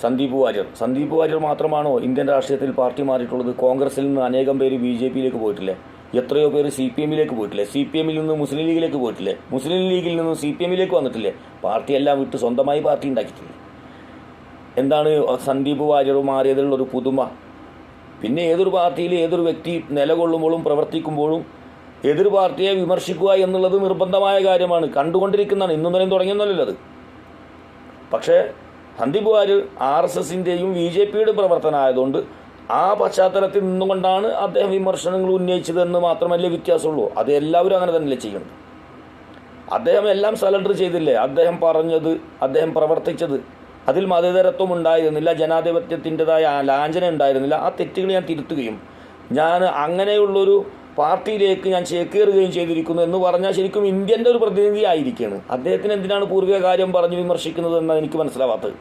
സന്ദീപ് വാര്യർ മാത്രമാണോ ഇന്ത്യൻ രാഷ്ട്രീയത്തിൽ പാർട്ടി മാറിയിട്ടുള്ളത്? കോൺഗ്രസിൽ നിന്ന് അനേകം പേര് BJPയിലേക്ക് പോയിട്ടില്ലേ? എത്രയോ പേര് CPMയിലേക്ക് പോയിട്ടില്ലേ? CPMയിൽ നിന്ന് മുസ്ലിം ലീഗിലേക്ക് പോയിട്ടില്ലേ? മുസ്ലിം ലീഗിൽ നിന്ന് CPMയിലേക്ക് വന്നിട്ടില്ലേ? പാർട്ടിയെല്ലാം വിട്ട് സ്വന്തമായി പാർട്ടി ഉണ്ടാക്കിയിട്ടില്ലേ? എന്താണ് സന്ദീപ് വാര്യർ മാറിയതിലുള്ളൊരു പുതുമ? പിന്നെ ഏതൊരു പാർട്ടിയിൽ ഏതൊരു വ്യക്തി നിലകൊള്ളുമ്പോഴും പ്രവർത്തിക്കുമ്പോഴും എതിർ പാർട്ടിയെ വിമർശിക്കുക എന്നുള്ളത് നിർബന്ധമായ കാര്യമാണ്. കണ്ടുകൊണ്ടിരിക്കുന്നതാണ്. ഇന്നും തന്നെ തുടങ്ങിയെന്നല്ലോ അത്. പക്ഷേ സന്ദീപ് വാര്യർ RSSൻ്റെയും BJPയുടെ പ്രവർത്തനമായതുകൊണ്ട് ആ പശ്ചാത്തലത്തിൽ നിന്നുകൊണ്ടാണ് അദ്ദേഹം വിമർശനങ്ങൾ ഉന്നയിച്ചതെന്ന് മാത്രമല്ലേ വ്യത്യാസമുള്ളൂ. അത് എല്ലാവരും അങ്ങനെ തന്നെയല്ലേ ചെയ്യുന്നത്. അദ്ദേഹം എല്ലാം സറണ്ടർ ചെയ്തില്ലേ? അദ്ദേഹം പറഞ്ഞത്, അദ്ദേഹം പ്രവർത്തിച്ചത്, അതിൽ മതേതരത്വം ഉണ്ടായിരുന്നില്ല, ജനാധിപത്യത്തിൻ്റെതായ ലാഞ്ചന ഉണ്ടായിരുന്നില്ല. ആ തെറ്റുകൾ ഞാൻ തിരുത്തുകയും ഞാൻ അങ്ങനെയുള്ളൊരു പാർട്ടിയിലേക്ക് ഞാൻ ചേക്കേറുകയും ചെയ്തിരിക്കുന്നു എന്ന് പറഞ്ഞാൽ ശരിക്കും ഇന്ത്യൻ്റെ ഒരു പ്രതിനിധി ആയിരിക്കുകയാണ്. അദ്ദേഹത്തിന് എന്തിനാണ് പൂർവിക കാര്യം പറഞ്ഞ് വിമർശിക്കുന്നത് എന്നാണ് എനിക്ക് മനസ്സിലാവാത്തത്.